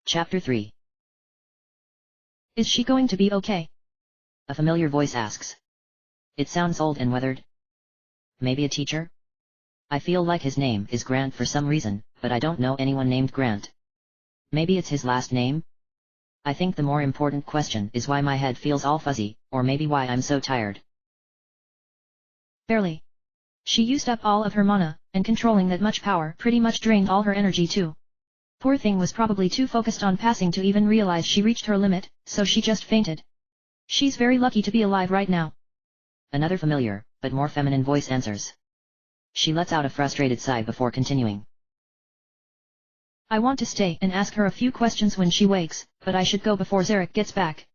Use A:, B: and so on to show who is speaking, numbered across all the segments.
A: Chapter 3.
B: Is she going to be okay?
A: A familiar voice asks. It sounds old and weathered. Maybe a teacher? I feel like his name is Grant for some reason, but I don't know anyone named Grant. Maybe it's his last name? I think the more important question is why my head feels all fuzzy, or maybe why I'm so tired.
B: Barely. She used up all of her mana, and controlling that much power pretty much drained all her energy too. Poor thing was probably too focused on passing to even realize she reached her limit, so she just fainted. She's very lucky to be alive right now.
A: Another familiar, but more feminine voice answers. She lets out a frustrated sigh before continuing.
B: I want to stay and ask her a few questions when she wakes, but I should go before Zarek gets back.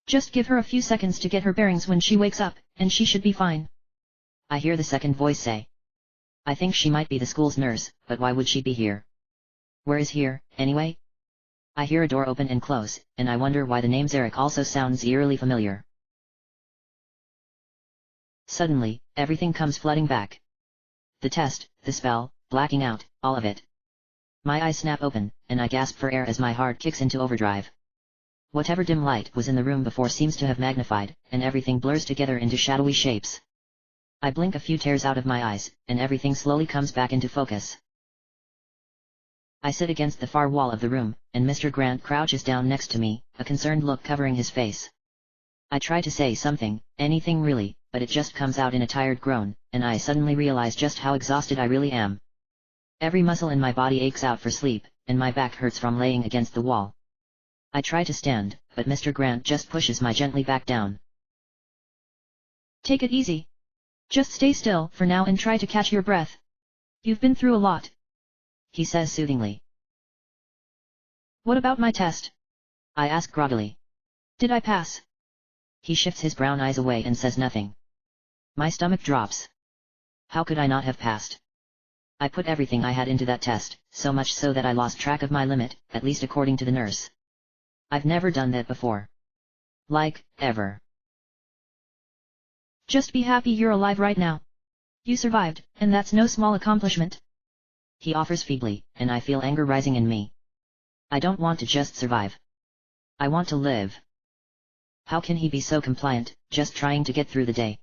B: Just give her a few seconds to get her bearings when she wakes up, and she should be fine.
A: I hear the second voice say. I think she might be the school's nurse, but why would she be here? Where is here, anyway? I hear a door open and close, and I wonder why the name Zarek also sounds eerily familiar. Suddenly, everything comes flooding back. The test, the spell, blacking out, all of it. My eyes snap open, and I gasp for air as my heart kicks into overdrive. Whatever dim light was in the room before seems to have magnified, and everything blurs together into shadowy shapes. I blink a few tears out of my eyes, and everything slowly comes back into focus. I sit against the far wall of the room, and Mr. Grant crouches down next to me, a concerned look covering his face. I try to say something, anything really, but it just comes out in a tired groan, and I suddenly realize just how exhausted I really am. Every muscle in my body aches out for sleep, and my back hurts from laying against the wall. I try to stand, but Mr. Grant just pushes me gently back down.
B: Take it easy. Just stay still for now and try to catch your breath. You've been through a lot,
A: he says soothingly.
B: What about my test?
A: I ask groggily.
B: Did I pass?
A: He shifts his brown eyes away and says nothing. My stomach drops. How could I not have passed? I put everything I had into that test, so much so that I lost track of my limit, at least according to the nurse. I've never done that before. Like, ever.
B: Just be happy you're alive right now. You survived, and that's no small accomplishment.
A: He offers feebly, and I feel anger rising in me. I don't want to just survive. I want to live. How can he be so compliant, just trying to get through the day?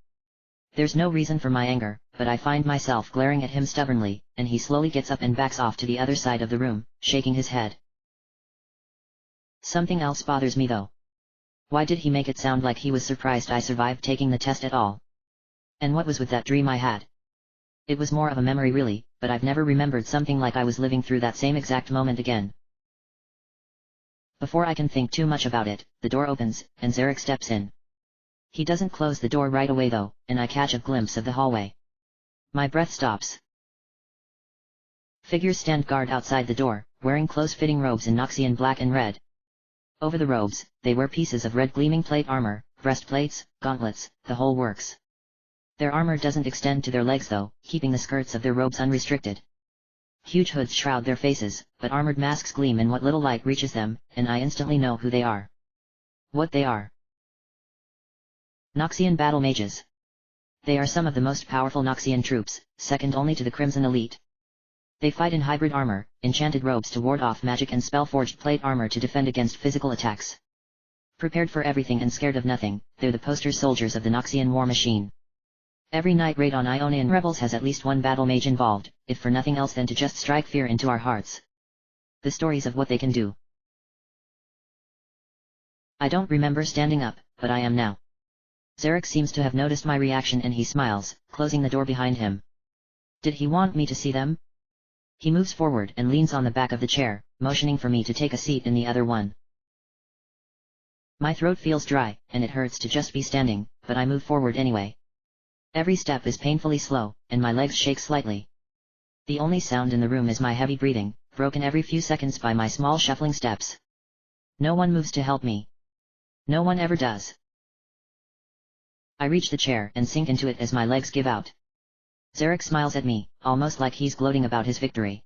A: There's no reason for my anger, but I find myself glaring at him stubbornly, and he slowly gets up and backs off to the other side of the room, shaking his head. Something else bothers me though. Why did he make it sound like he was surprised I survived taking the test at all? And what was with that dream I had? It was more of a memory really, but I've never remembered something like I was living through that same exact moment again. Before I can think too much about it, the door opens, and Zarek steps in. He doesn't close the door right away though, and I catch a glimpse of the hallway. My breath stops. Figures stand guard outside the door, wearing close-fitting robes in Noxian black and red. Over the robes, they wear pieces of red gleaming plate armor, breastplates, gauntlets, the whole works. Their armor doesn't extend to their legs though, keeping the skirts of their robes unrestricted. Huge hoods shroud their faces, but armored masks gleam in what little light reaches them, and I instantly know who they are. What they are. Noxian battle mages. They are some of the most powerful Noxian troops, second only to the Crimson Elite. They fight in hybrid armor, enchanted robes to ward off magic and spell-forged plate armor to defend against physical attacks. Prepared for everything and scared of nothing, they're the poster soldiers of the Noxian war machine. Every night raid on Ionian rebels has at least one battle mage involved, if for nothing else than to just strike fear into our hearts. The stories of what they can do. I don't remember standing up, but I am now. Zarek seems to have noticed my reaction and he smiles, closing the door behind him. Did he want me to see them? He moves forward and leans on the back of the chair, motioning for me to take a seat in the other one. My throat feels dry, and it hurts to just be standing, but I move forward anyway. Every step is painfully slow, and my legs shake slightly. The only sound in the room is my heavy breathing, broken every few seconds by my small shuffling steps. No one moves to help me. No one ever does. I reach the chair and sink into it as my legs give out. Zarek smiles at me, almost like he's gloating about his victory.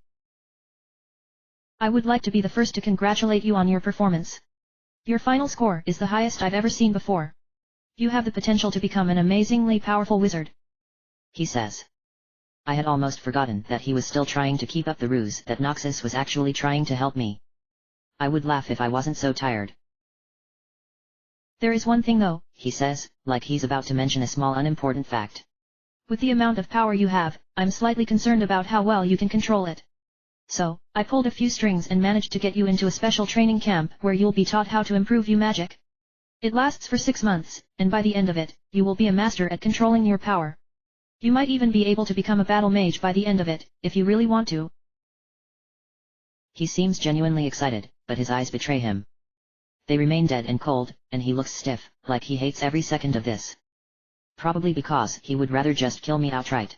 B: I would like to be the first to congratulate you on your performance. Your final score is the highest I've ever seen before. You have the potential to become an amazingly powerful wizard, he says. I had almost forgotten that he was still trying to keep up the ruse that Noxus was actually trying to help me.
A: I would laugh if I wasn't so tired.
B: There is one thing though,
A: He says, like he's about to mention a small unimportant fact.
B: With the amount of power you have, I'm slightly concerned about how well you can control it. So, I pulled a few strings and managed to get you into a special training camp where you'll be taught how to improve your magic. It lasts for 6 months, and by the end of it, you will be a master at controlling your power. You might even be able to become a battle mage by the end of it, if you really want to.
A: He seems genuinely excited, but his eyes betray him. They remain dead and cold, and he looks stiff, like he hates every second of this. Probably because he would rather just kill me outright.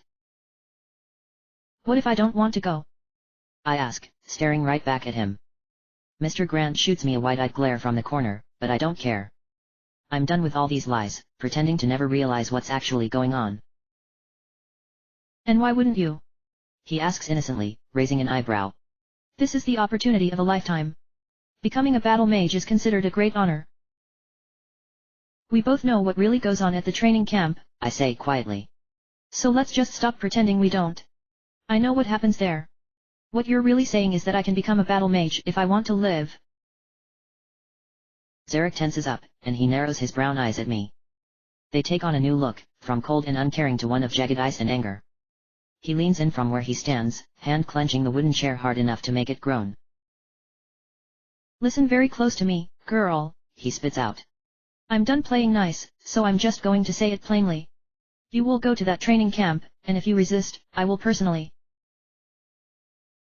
B: What if I don't want to go?
A: I ask, staring right back at him. Mr. Grant shoots me a wide-eyed glare from the corner, but I don't care. I'm done with all these lies, pretending to never realize what's actually going on.
B: And why wouldn't you?
A: He asks innocently, raising an eyebrow.
B: This is the opportunity of a lifetime. Becoming a battle mage is considered a great honor. We both know what really goes on at the training camp,
A: I say quietly.
B: So let's just stop pretending we don't. I know what happens there. What you're really saying is that I can become a battle mage if I want to live.
A: Zarek tenses up, and he narrows his brown eyes at me. They take on a new look, from cold and uncaring to one of jagged ice and anger. He leans in from where he stands, hand clenching the wooden chair hard enough to make it groan.
B: Listen very close to me, girl,
A: he spits out.
B: I'm done playing nice, so I'm just going to say it plainly. You will go to that training camp, and if you resist, I will personally.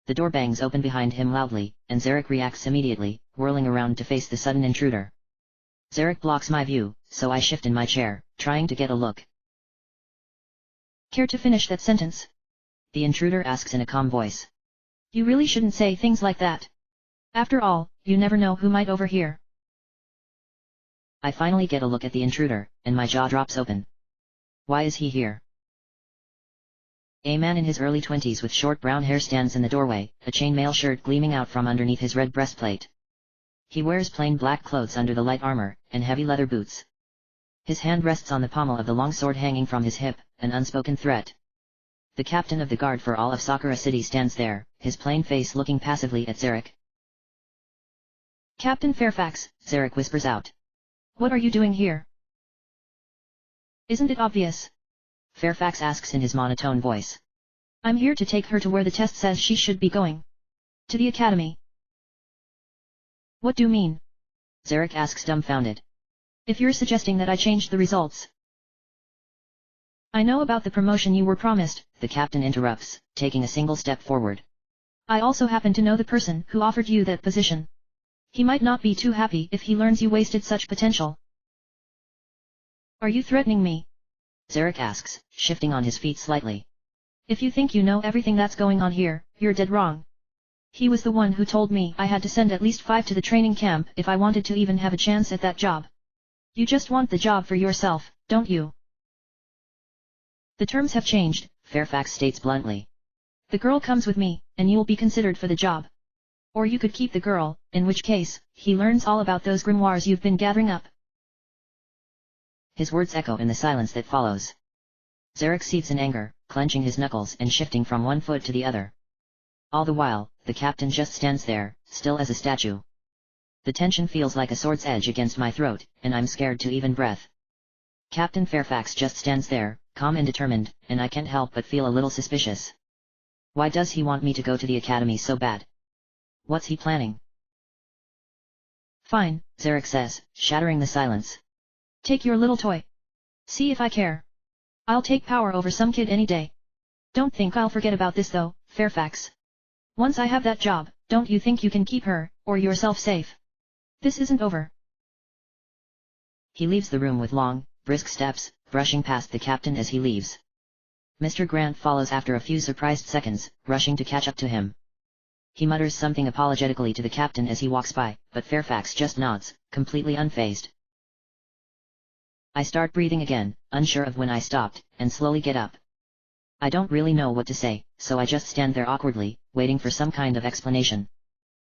A: The door bangs open behind him loudly, and Zarek reacts immediately, whirling around to face the sudden intruder. Zarek blocks my view, so I shift in my chair, trying to get a look.
B: Care to finish that sentence?
A: The intruder asks in a calm voice.
B: You really shouldn't say things like that. After all, you never know who might overhear.
A: I finally get a look at the intruder, and my jaw drops open. Why is he here? A man in his early 20s with short brown hair stands in the doorway, a chainmail shirt gleaming out from underneath his red breastplate. He wears plain black clothes under the light armor, and heavy leather boots. His hand rests on the pommel of the long sword hanging from his hip, an unspoken threat. The captain of the guard for all of Sakura City stands there, his plain face looking passively at Zarek.
B: Captain Fairfax,
A: Zarek whispers out.
B: What are you doing here? Isn't it obvious?
A: Fairfax asks in his monotone voice.
B: I'm here to take her to where the test says she should be going. To the academy. What do you mean?
A: Zarek asks dumbfounded.
B: If you're suggesting that I changed the results. I know about the promotion you were promised,
A: the captain interrupts, taking a single step forward.
B: I also happen to know the person who offered you that position. He might not be too happy if he learns you wasted such potential. Are you threatening me?
A: Zarek asks, shifting on his feet slightly.
B: If you think you know everything that's going on here, you're dead wrong. He was the one who told me I had to send at least 5 to the training camp if I wanted to even have a chance at that job. You just want the job for yourself, don't you? The terms have changed,
A: Fairfax states bluntly.
B: The girl comes with me, and you'll be considered for the job. Or you could keep the girl, in which case, he learns all about those grimoires you've been gathering up.
A: His words echo in the silence that follows. Zarek seethes in anger, clenching his knuckles and shifting from one foot to the other. All the while, the captain just stands there, still as a statue. The tension feels like a sword's edge against my throat, and I'm scared to even breathe. Captain Fairfax just stands there, calm and determined, and I can't help but feel a little suspicious. Why does he want me to go to the academy so bad? What's he planning?
B: Fine,
A: Zarek says, shattering the silence.
B: Take your little toy. See if I care. I'll take power over some kid any day. Don't think I'll forget about this though, Fairfax. Once I have that job, don't you think you can keep her, or yourself safe? This isn't over.
A: He leaves the room with long, brisk steps, brushing past the captain as he leaves. Mr. Grant follows after a few surprised seconds, rushing to catch up to him. He mutters something apologetically to the captain as he walks by, but Fairfax just nods, completely unfazed. I start breathing again, unsure of when I stopped, and slowly get up. I don't really know what to say, so I just stand there awkwardly, waiting for some kind of explanation.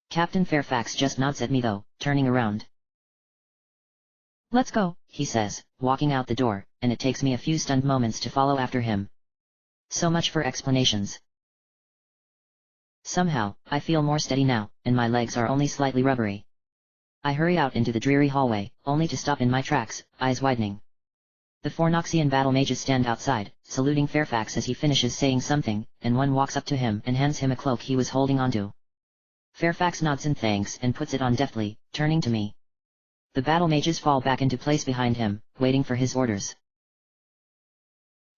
A: Captain Fairfax just nods at me though, turning around.
B: Let's go,
A: he says, walking out the door, and it takes me a few stunned moments to follow after him. So much for explanations. Somehow, I feel more steady now, and my legs are only slightly rubbery. I hurry out into the dreary hallway, only to stop in my tracks, eyes widening. The 4 Noxian battle mages stand outside, saluting Fairfax as he finishes saying something, and one walks up to him and hands him a cloak he was holding onto. Fairfax nods in thanks and puts it on deftly, turning to me. The battle mages fall back into place behind him, waiting for his orders.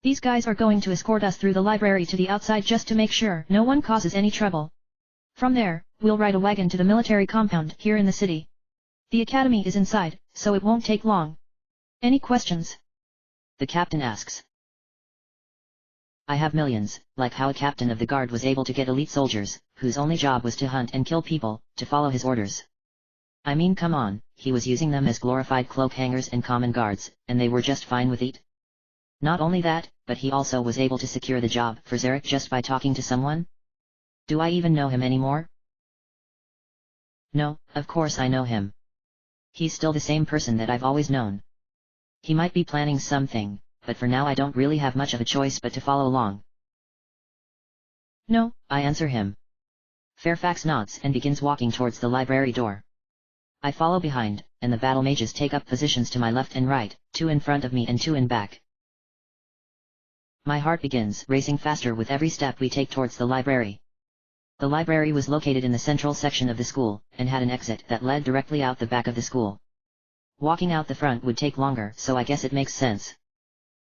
B: These guys are going to escort us through the library to the outside just to make sure no one causes any trouble. From there, we'll ride a wagon to the military compound here in the city. The academy is inside, so it won't take long. Any questions?
A: The captain asks. I have millions, like how a captain of the guard was able to get elite soldiers, whose only job was to hunt and kill people, to follow his orders. I mean, come on, he was using them as glorified cloak hangers and common guards, and they were just fine with it. Not only that, but he also was able to secure the job for Zarek just by talking to someone? Do I even know him anymore? No, of course I know him. He's still the same person that I've always known. He might be planning something, but for now I don't really have much of a choice but to follow along. No, I answer him. Fairfax nods and begins walking towards the library door. I follow behind, and the battle mages take up positions to my left and right, 2 in front of me and 2 in back. My heart begins racing faster with every step we take towards the library. The library was located in the central section of the school, and had an exit that led directly out the back of the school. Walking out the front would take longer, so I guess it makes sense.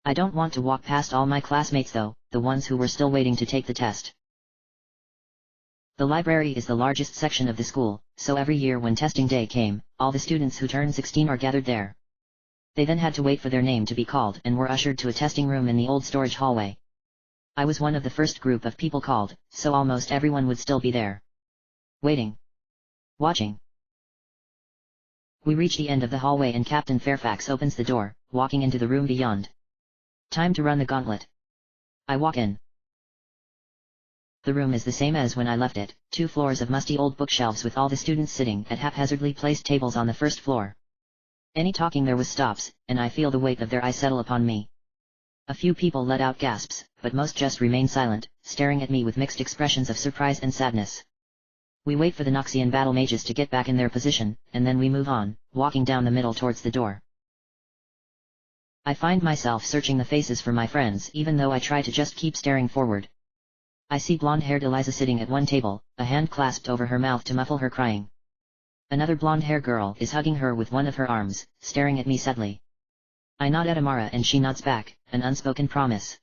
A: I don't want to walk past all my classmates though, the ones who were still waiting to take the test. The library is the largest section of the school, so every year when testing day came, all the students who turned 16 are gathered there. They then had to wait for their name to be called and were ushered to a testing room in the old storage hallway. I was one of the first group of people called, so almost everyone would still be there. Waiting. Watching. We reach the end of the hallway and Captain Fairfax opens the door, walking into the room beyond. Time to run the gauntlet. I walk in. The room is the same as when I left it, 2 floors of musty old bookshelves with all the students sitting at haphazardly placed tables on the first floor. Any talking there was stops, and I feel the weight of their eyes settle upon me. A few people let out gasps, but most just remain silent, staring at me with mixed expressions of surprise and sadness. We wait for the Noxian battle mages to get back in their position, and then we move on, walking down the middle towards the door. I find myself searching the faces for my friends even though I try to just keep staring forward. I see blonde-haired Eliza sitting at one table, a hand clasped over her mouth to muffle her crying. Another blonde-haired girl is hugging her with one of her arms, staring at me sadly. I nod at Amara and she nods back, an unspoken promise.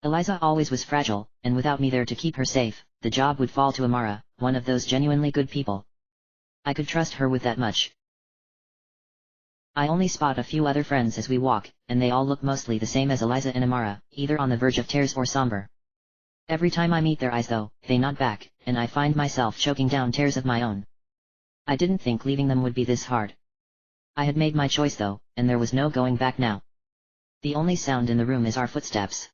A: Eliza always was fragile, and without me there to keep her safe, the job would fall to Amara, one of those genuinely good people. I could trust her with that much. I only spot a few other friends as we walk, and they all look mostly the same as Eliza and Amara, either on the verge of tears or somber. Every time I meet their eyes though, they nod back, and I find myself choking down tears of my own. I didn't think leaving them would be this hard. I had made my choice though, and there was no going back now. The only sound in the room is our footsteps.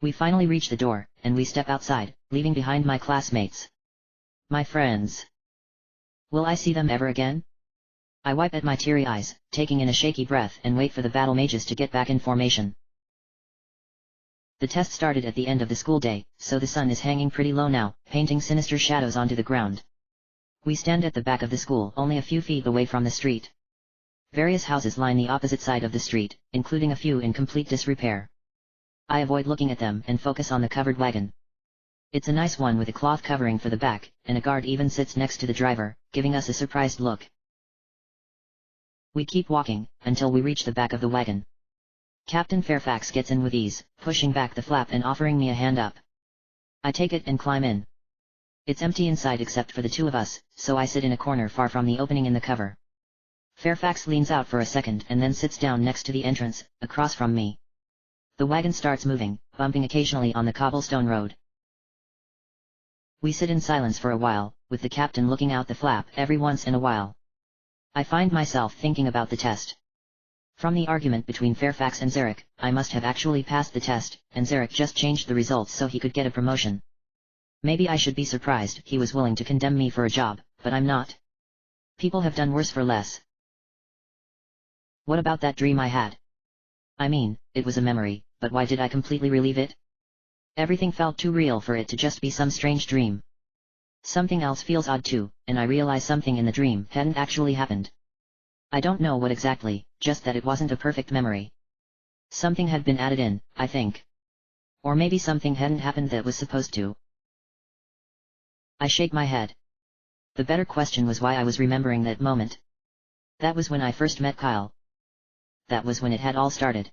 A: We finally reach the door, and we step outside, leaving behind my classmates. My friends. Will I see them ever again? I wipe at my teary eyes, taking in a shaky breath and wait for the battle mages to get back in formation. The test started at the end of the school day, so the sun is hanging pretty low now, painting sinister shadows onto the ground. We stand at the back of the school, only a few feet away from the street. Various houses line the opposite side of the street, including a few in complete disrepair. I avoid looking at them and focus on the covered wagon. It's a nice one with a cloth covering for the back, and a guard even sits next to the driver, giving us a surprised look. We keep walking, until we reach the back of the wagon. Captain Fairfax gets in with ease, pushing back the flap and offering me a hand up. I take it and climb in. It's empty inside except for the 2 of us, so I sit in a corner far from the opening in the cover. Fairfax leans out for a second and then sits down next to the entrance, across from me. The wagon starts moving, bumping occasionally on the cobblestone road. We sit in silence for a while, with the captain looking out the flap every once in a while. I find myself thinking about the test. From the argument between Fairfax and Zarek, I must have actually passed the test, and Zarek just changed the results so he could get a promotion. Maybe I should be surprised he was willing to condemn me for a job, but I'm not. People have done worse for less. What about that dream I had? I mean, it was a memory, but why did I completely relive it? Everything felt too real for it to just be some strange dream. Something else feels odd too, and I realize something in the dream hadn't actually happened. I don't know what exactly, just that it wasn't a perfect memory. Something had been added in, I think. Or maybe something hadn't happened that was supposed to. I shake my head. The better question was why I was remembering that moment. That was when I first met Kyle. That was when it had all started.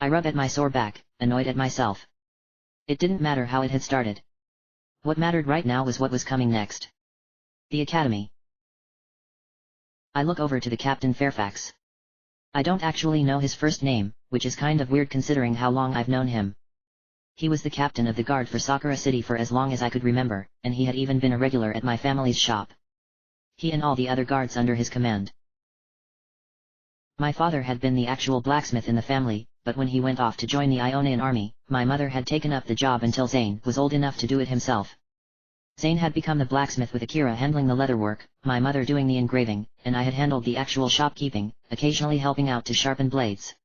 A: I rub at my sore back, annoyed at myself. It didn't matter how it had started. What mattered right now was what was coming next. The academy. I look over to the Captain Fairfax. I don't actually know his first name, which is kind of weird considering how long I've known him. He was the captain of the guard for Sakura City for as long as I could remember, and he had even been a regular at my family's shop. He and all the other guards under his command. My father had been the actual blacksmith in the family, but when he went off to join the Ionian army, my mother had taken up the job until Zane was old enough to do it himself. Zane had become the blacksmith with Akira handling the leatherwork, my mother doing the engraving, and I had handled the actual shopkeeping, occasionally helping out to sharpen blades.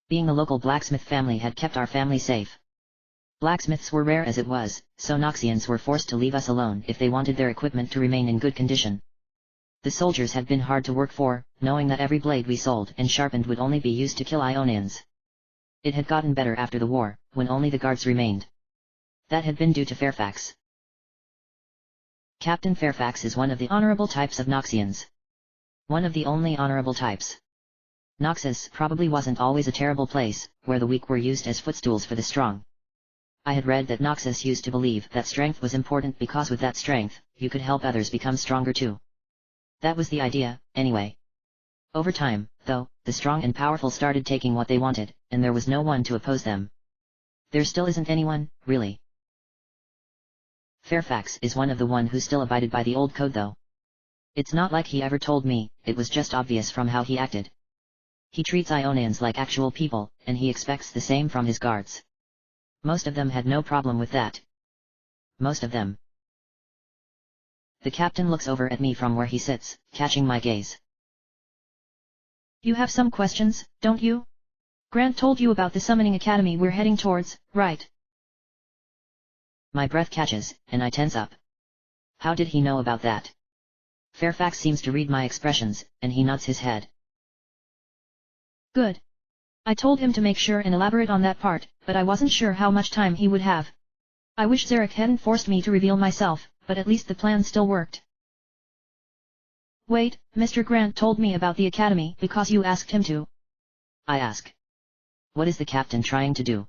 A: Being a local blacksmith family had kept our family safe. Blacksmiths were rare as it was, so Noxians were forced to leave us alone if they wanted their equipment to remain in good condition. The soldiers had been hard to work for, knowing that every blade we sold and sharpened would only be used to kill Ionians. It had gotten better after the war, when only the guards remained. That had been due to Fairfax. Captain Fairfax is one of the honorable types of Noxians. One of the only honorable types. Noxus probably wasn't always a terrible place, where the weak were used as footstools for the strong. I had read that Noxus used to believe that strength was important because with that strength, you could help others become stronger too. That was the idea, anyway. Over time, though, the strong and powerful started taking what they wanted, and there was no one to oppose them. There still isn't anyone, really. Fairfax is one of the one who still abided by the old code though. It's not like he ever told me, it was just obvious from how he acted. He treats Ionians like actual people, and he expects the same from his guards. Most of them had no problem with that. Most of them. The captain looks over at me from where he sits, catching my gaze.
B: You have some questions, don't you? Grant told you about the summoning academy we're heading towards, right?
A: My breath catches, and I tense up. How did he know about that? Fairfax seems to read my expressions, and he nods his head.
B: Good. I told him to make sure and elaborate on that part, but I wasn't sure how much time he would have. I wish Zarek hadn't forced me to reveal myself, but at least the plan still worked. Wait, Mr. Grant told me about the academy because you asked him to.
A: I ask. What is the captain trying to do?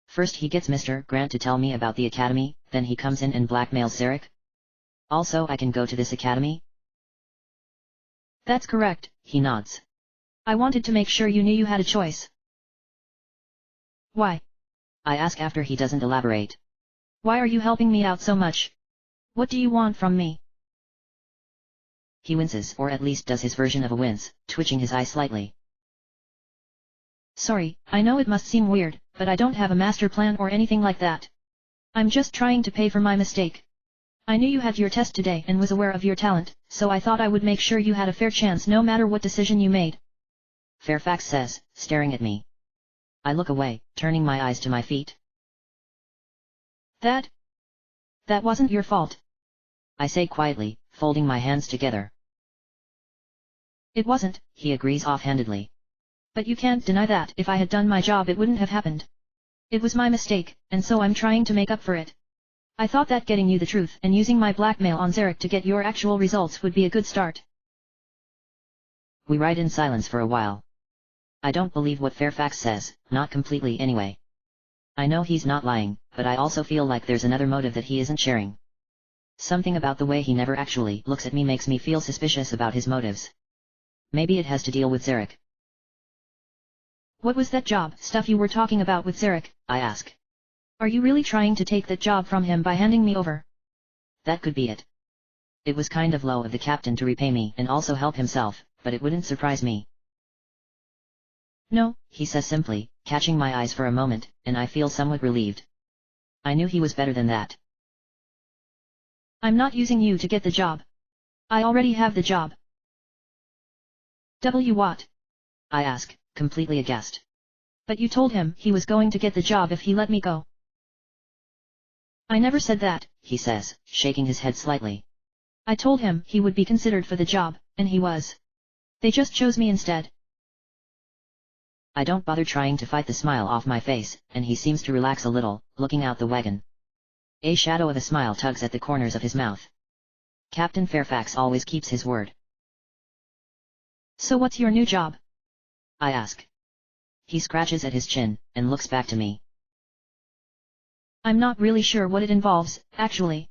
A: First he gets Mr. Grant to tell me about the academy, then he comes in and blackmails Zarek? Also I can go to this academy?
B: That's correct,
A: he nods.
B: I wanted to make sure you knew you had a choice. Why?
A: I ask after he doesn't elaborate.
B: Why are you helping me out so much? What do you want from me?
A: He winces, or at least does his version of a wince, twitching his eye slightly.
B: Sorry, I know it must seem weird, but I don't have a master plan or anything like that. I'm just trying to pay for my mistake. I knew you had your test today and was aware of your talent, so I thought I would make sure you had a fair chance no matter what decision you made.
A: Fairfax says, staring at me. I look away, turning my eyes to my feet.
B: That wasn't your fault.
A: I say quietly, folding my hands together.
B: It wasn't,
A: he agrees offhandedly.
B: But you can't deny that if I had done my job it wouldn't have happened. It was my mistake, and so I'm trying to make up for it. I thought that getting you the truth and using my blackmail on Zarek to get your actual results would be a good start.
A: We ride in silence for a while. I don't believe what Fairfax says, not completely anyway. I know he's not lying, but I also feel like there's another motive that he isn't sharing. Something about the way he never actually looks at me makes me feel suspicious about his motives. Maybe it has to deal with Zarek.
B: What was that job stuff you were talking about with Zarek?
A: I ask.
B: Are you really trying to take that job from him by handing me over?
A: That could be it. It was kind of low of the captain to repay me and also help himself, but it wouldn't surprise me.
B: No,
A: he says simply, catching my eyes for a moment, and I feel somewhat relieved. I knew he was better than that.
B: I'm not using you to get the job. I already have the job. What?
A: I ask, completely aghast.
B: But you told him he was going to get the job if he let me go. I never said that,
A: he says, shaking his head slightly.
B: I told him he would be considered for the job, and he was. They just chose me instead.
A: I don't bother trying to fight the smile off my face, and he seems to relax a little, looking out the wagon. A shadow of a smile tugs at the corners of his mouth. Captain Fairfax always keeps his word.
B: So what's your new job?
A: I ask. He scratches at his chin, and looks back to me.
B: I'm not really sure what it involves, actually.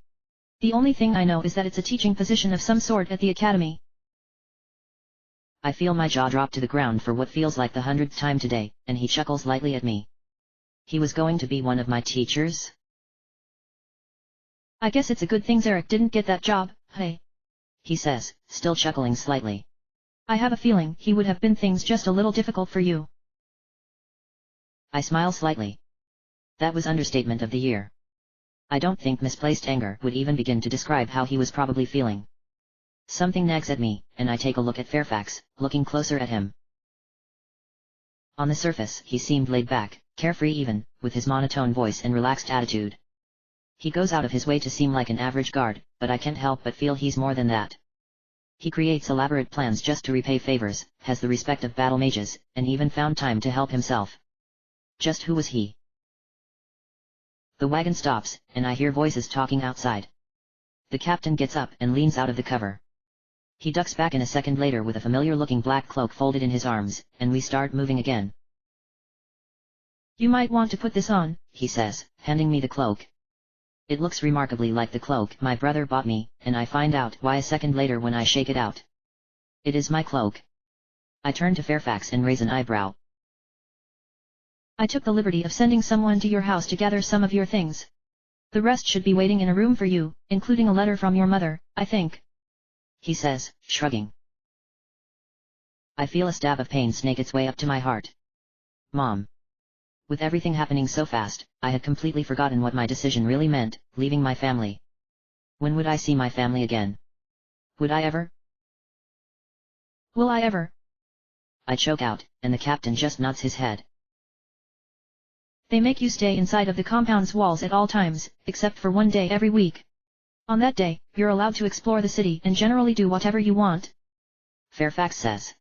B: The only thing I know is that it's a teaching position of some sort at the academy.
A: I feel my jaw drop to the ground for what feels like the 100th time today, and he chuckles lightly at me. He was going to be one of my teachers?
B: I guess it's a good thing Zarek didn't get that job, hey?
A: He says, still chuckling slightly.
B: I have a feeling he would have been things just a little difficult for you.
A: I smile slightly. That was understatement of the year. I don't think misplaced anger would even begin to describe how he was probably feeling. Something nags at me, and I take a look at Fairfax, looking closer at him. On the surface he seemed laid back, carefree even, with his monotone voice and relaxed attitude. He goes out of his way to seem like an average guard, but I can't help but feel he's more than that. He creates elaborate plans just to repay favors, has the respect of battle mages, and even found time to help himself. Just who was he? The wagon stops, and I hear voices talking outside. The captain gets up and leans out of the cover. He ducks back in a second later with a familiar-looking black cloak folded in his arms, and we start moving again.
B: You might want to put this on,
A: he says, handing me the cloak. It looks remarkably like the cloak my brother bought me, and I find out why a second later when I shake it out. It is my cloak. I turn to Fairfax and raise an eyebrow.
B: I took the liberty of sending someone to your house to gather some of your things. The rest should be waiting in a room for you, including a letter from your mother, I think.
A: He says, shrugging. I feel a stab of pain snake its way up to my heart. Mom. With everything happening so fast, I had completely forgotten what my decision really meant, leaving my family. When would I see my family again? Would I ever?
B: Will I ever?
A: I choke out, and the captain just nods his head.
B: They make you stay inside of the compound's walls at all times, except for one day every week. On that day, you're allowed to explore the city and generally do whatever you want.
A: Fairfax says.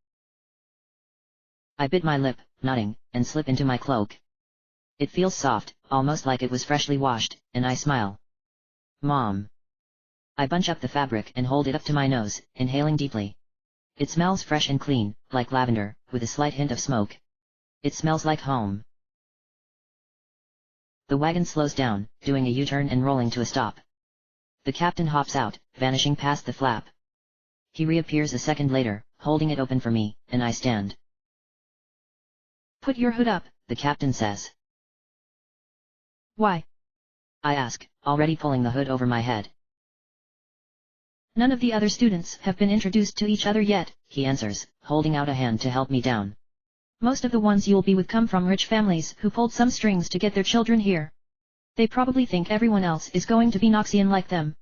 A: I bit my lip, nodding, and slip into my cloak. It feels soft, almost like it was freshly washed, and I smile. Mom. I bunch up the fabric and hold it up to my nose, inhaling deeply. It smells fresh and clean, like lavender, with a slight hint of smoke. It smells like home. The wagon slows down, doing a U-turn and rolling to a stop. The captain hops out, vanishing past the flap. He reappears a second later, holding it open for me, and I stand.
B: Put your hood up,
A: the captain says.
B: Why?
A: I ask, already pulling the hood over my head.
B: None of the other students have been introduced to each other yet,
A: he answers, holding out a hand to help me down.
B: Most of the ones you'll be with come from rich families who pulled some strings to get their children here. They probably think everyone else is going to be Noxian like them.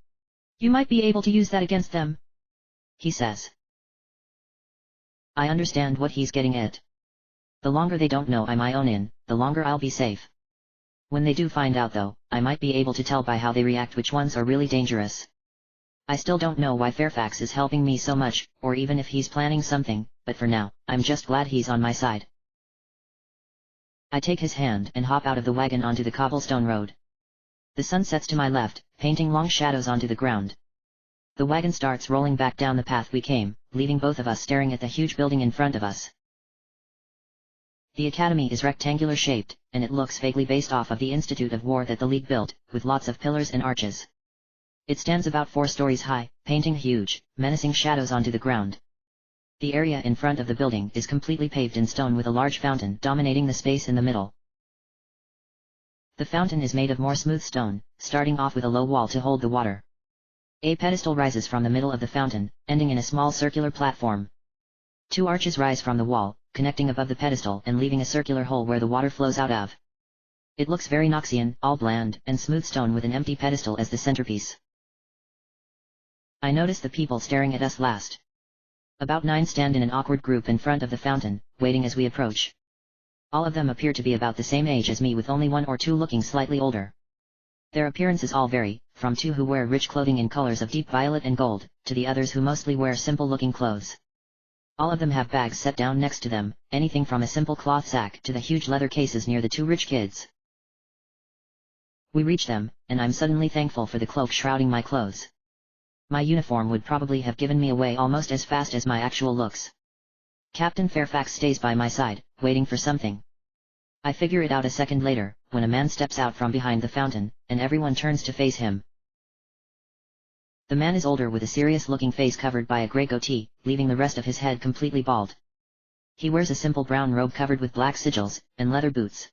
B: You might be able to use that against them.
A: He says. I understand what he's getting at. The longer they don't know I'm my own in, the longer I'll be safe. When they do find out though, I might be able to tell by how they react which ones are really dangerous. I still don't know why Fairfax is helping me so much, or even if he's planning something, but for now, I'm just glad he's on my side. I take his hand and hop out of the wagon onto the cobblestone road. The sun sets to my left, painting long shadows onto the ground. The wagon starts rolling back down the path we came, leaving both of us staring at the huge building in front of us. The academy is rectangular shaped, and it looks vaguely based off of the Institute of War that the League built, with lots of pillars and arches. It stands about 4 stories high, painting huge, menacing shadows onto the ground. The area in front of the building is completely paved in stone with a large fountain dominating the space in the middle. The fountain is made of more smooth stone, starting off with a low wall to hold the water. A pedestal rises from the middle of the fountain, ending in a small circular platform. 2 arches rise from the wall, connecting above the pedestal and leaving a circular hole where the water flows out of. It looks very Noxian, all bland and smooth stone with an empty pedestal as the centerpiece. I notice the people staring at us last. About 9 stand in an awkward group in front of the fountain, waiting as we approach. All of them appear to be about the same age as me, with only one or two looking slightly older. Their appearances all vary, from two who wear rich clothing in colors of deep violet and gold, to the others who mostly wear simple-looking clothes. All of them have bags set down next to them, anything from a simple cloth sack to the huge leather cases near the two rich kids. We reach them, and I'm suddenly thankful for the cloak shrouding my clothes. My uniform would probably have given me away almost as fast as my actual looks. Captain Fairfax stays by my side, waiting for something. I figure it out a second later, when a man steps out from behind the fountain, and everyone turns to face him. The man is older, with a serious-looking face covered by a grey goatee, leaving the rest of his head completely bald. He wears a simple brown robe covered with black sigils, and leather boots.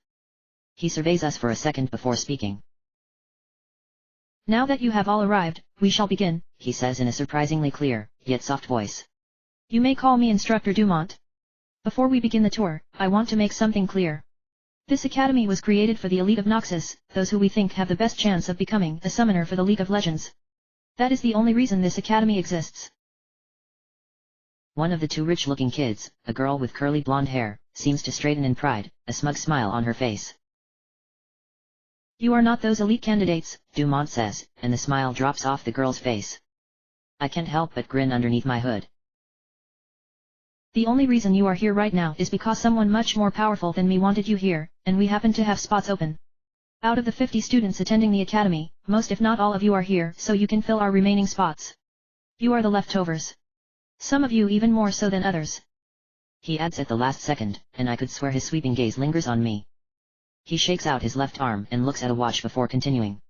A: He surveys us for a second before speaking.
B: Now that you have all arrived, we shall begin,
A: he says in a surprisingly clear, yet soft voice.
B: You may call me Instructor Dumont. Before we begin the tour, I want to make something clear. This academy was created for the elite of Noxus, those who we think have the best chance of becoming a summoner for the League of Legends. That is the only reason this academy exists.
A: One of the two rich-looking kids, a girl with curly blonde hair, seems to straighten in pride, a smug smile on her face.
B: You are not those elite candidates,
A: Dumont says, and the smile drops off the girl's face. I can't help but grin underneath my hood.
B: The only reason you are here right now is because someone much more powerful than me wanted you here, and we happen to have spots open. Out of the 50 students attending the academy, most if not all of you are here so you can fill our remaining spots. You are the leftovers. Some of you even more so than others.
A: He adds at the last second, and I could swear his sweeping gaze lingers on me. He shakes out his left arm and looks at a watch before continuing.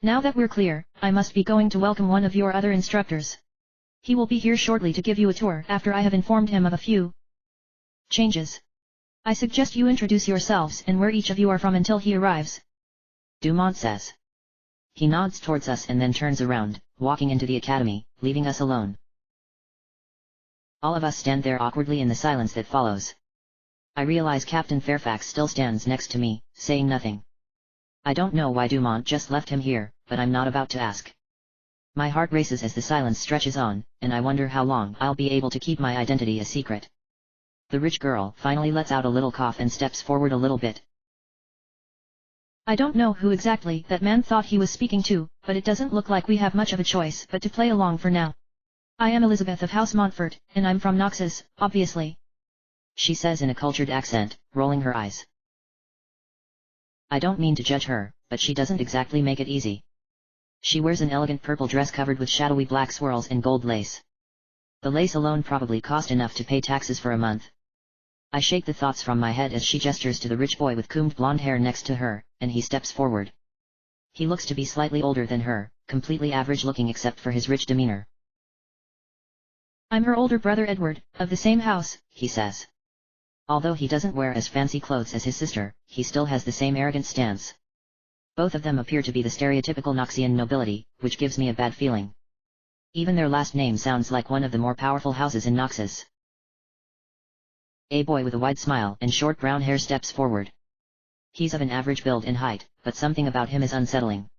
B: Now that we're clear, I must be going to welcome one of your other instructors. He will be here shortly to give you a tour after I have informed him of a few changes. I suggest you introduce yourselves and where each of you are from until he arrives.
A: Dumont says. He nods towards us and then turns around, walking into the academy, leaving us alone. All of us stand there awkwardly in the silence that follows. I realize Captain Fairfax still stands next to me, saying nothing. I don't know why Dumont just left him here, but I'm not about to ask. My heart races as the silence stretches on, and I wonder how long I'll be able to keep my identity a secret. The rich girl finally lets out a little cough and steps forward a little bit.
B: I don't know who exactly that man thought he was speaking to, but it doesn't look like we have much of a choice but to play along for now. I am Elizabeth of House Montfort, and I'm from Noxus, obviously.
A: She says in a cultured accent, rolling her eyes. I don't mean to judge her, but she doesn't exactly make it easy. She wears an elegant purple dress covered with shadowy black swirls and gold lace. The lace alone probably cost enough to pay taxes for a month. I shake the thoughts from my head as she gestures to the rich boy with combed blonde hair next to her, and he steps forward. He looks to be slightly older than her, completely average looking except for his rich demeanor.
B: I'm her older brother Edward, of the same house,
A: he says. Although he doesn't wear as fancy clothes as his sister, he still has the same arrogant stance. Both of them appear to be the stereotypical Noxian nobility, which gives me a bad feeling. Even their last name sounds like one of the more powerful houses in Noxus. A boy with a wide smile and short brown hair steps forward. He's of an average build and height, but something about him is unsettling.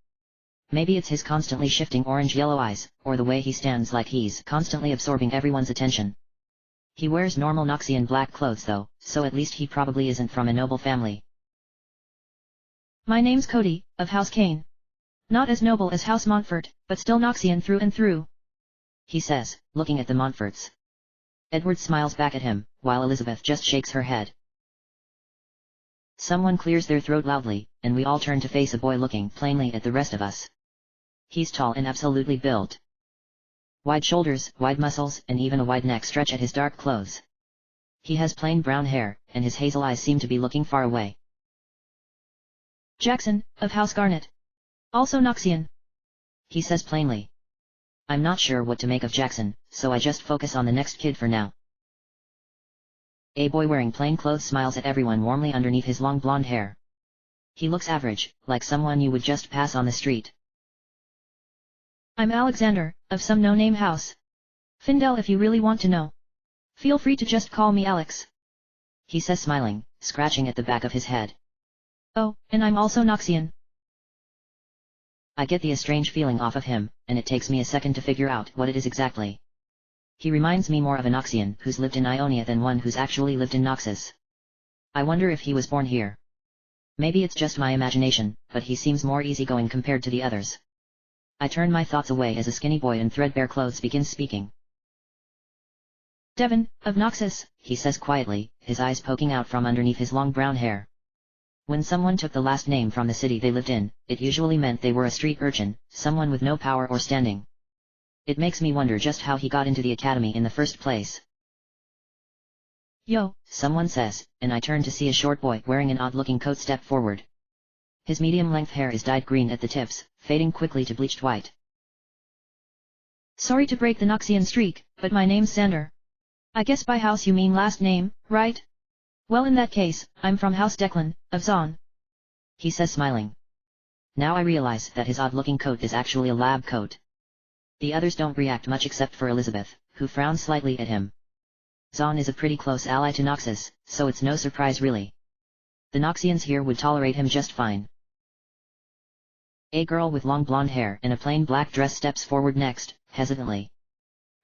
A: Maybe it's his constantly shifting orange-yellow eyes, or the way he stands like he's constantly absorbing everyone's attention. He wears normal Noxian black clothes though, so at least he probably isn't from a noble family.
B: My name's Cody, of House Kane. Not as noble as House Montfort, but still Noxian through and through.
A: He says, looking at the Montforts. Edward smiles back at him, while Elizabeth just shakes her head. Someone clears their throat loudly, and we all turn to face a boy looking plainly at the rest of us. He's tall and absolutely built. Wide shoulders, wide muscles, and even a wide neck stretch at his dark clothes. He has plain brown hair, and his hazel eyes seem to be looking far away.
B: Jackson, of House Garnet. Also Noxian.
A: He says plainly. I'm not sure what to make of Jackson, so I just focus on the next kid for now. A boy wearing plain clothes smiles at everyone warmly underneath his long blonde hair. He looks average, like someone you would just pass on the street.
B: I'm Alexander, of some no-name house. Findel if you really want to know. Feel free to just call me Alex.
A: He says smiling, scratching at the back of his head.
B: Oh, and I'm also Noxian.
A: I get the strange feeling off of him, and it takes me a second to figure out what it is exactly. He reminds me more of a Noxian who's lived in Ionia than one who's actually lived in Noxus. I wonder if he was born here. Maybe it's just my imagination, but he seems more easygoing compared to the others. I turn my thoughts away as a skinny boy in threadbare clothes begins speaking.
B: Devon, of Noxus,
A: he says quietly, his eyes poking out from underneath his long brown hair. When someone took the last name from the city they lived in, it usually meant they were a street urchin, someone with no power or standing. It makes me wonder just how he got into the academy in the first place.
B: Yo,
A: someone says, and I turn to see a short boy wearing an odd-looking coat step forward. His medium-length hair is dyed green at the tips, fading quickly to bleached white.
B: Sorry to break the Noxian streak, but my name's Sander. I guess by house you mean last name, right? Well, in that case, I'm from House Declan, of Zon.
A: He says smiling. Now I realize that his odd-looking coat is actually a lab coat. The others don't react much except for Elizabeth, who frowns slightly at him. Zon is a pretty close ally to Noxus, so it's no surprise really. The Noxians here would tolerate him just fine. A girl with long blonde hair and a plain black dress steps forward next, hesitantly.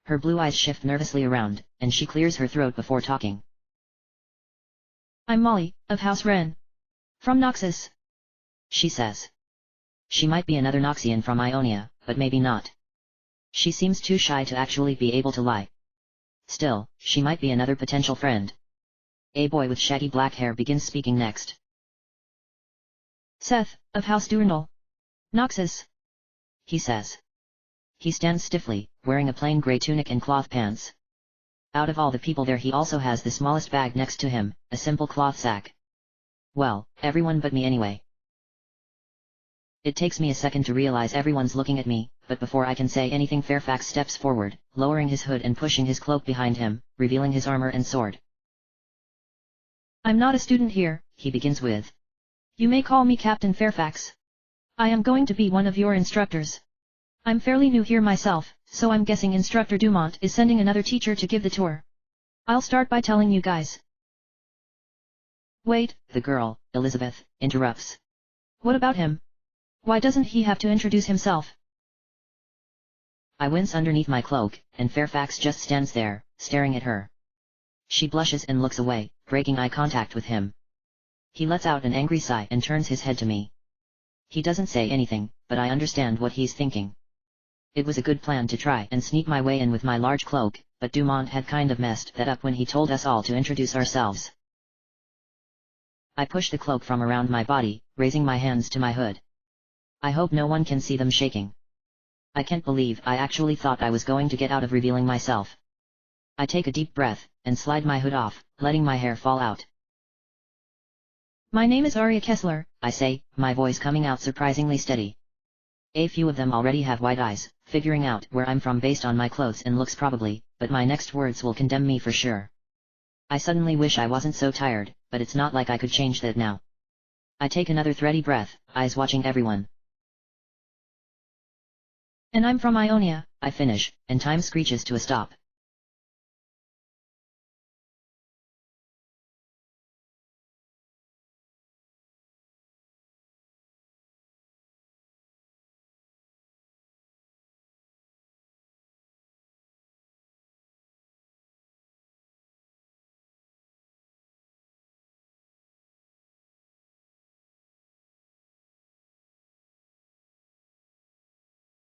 A: Her blue eyes shift nervously around, and she clears her throat before talking.
B: I'm Molly, of House Wren. From Noxus.
A: She says. She might be another Noxian from Ionia, but maybe not. She seems too shy to actually be able to lie. Still, she might be another potential friend. A boy with shaggy black hair begins speaking next.
B: Seth, of House Durandal. Noxus.
A: He says. He stands stiffly, wearing a plain grey tunic and cloth pants. Out of all the people there he also has the smallest bag next to him, a simple cloth sack. Well, everyone but me anyway. It takes me a second to realize everyone's looking at me, but before I can say anything Fairfax steps forward, lowering his hood and pushing his cloak behind him, revealing his armor and sword.
B: I'm not a student here,
A: he begins with.
B: You may call me Captain Fairfax. I am going to be one of your instructors. I'm fairly new here myself, so I'm guessing Instructor Dumont is sending another teacher to give the tour. I'll start by telling you guys.
A: Wait, the girl, Elizabeth, interrupts.
B: What about him? Why doesn't he have to introduce himself?
A: I wince underneath my cloak, and Fairfax just stands there, staring at her. She blushes and looks away, breaking eye contact with him. He lets out an angry sigh and turns his head to me. He doesn't say anything, but I understand what he's thinking. It was a good plan to try and sneak my way in with my large cloak, but Dumont had kind of messed that up when he told us all to introduce ourselves. I push the cloak from around my body, raising my hands to my hood. I hope no one can see them shaking. I can't believe I actually thought I was going to get out of revealing myself. I take a deep breath, and slide my hood off, letting my hair fall out.
B: My name is Arya Kessler,
A: I say, my voice coming out surprisingly steady. A few of them already have wide eyes, figuring out where I'm from based on my clothes and looks probably, but my next words will condemn me for sure. I suddenly wish I wasn't so tired, but it's not like I could change that now. I take another thready breath, eyes watching everyone.
B: And I'm from Ionia,
A: I finish, and time screeches to a stop.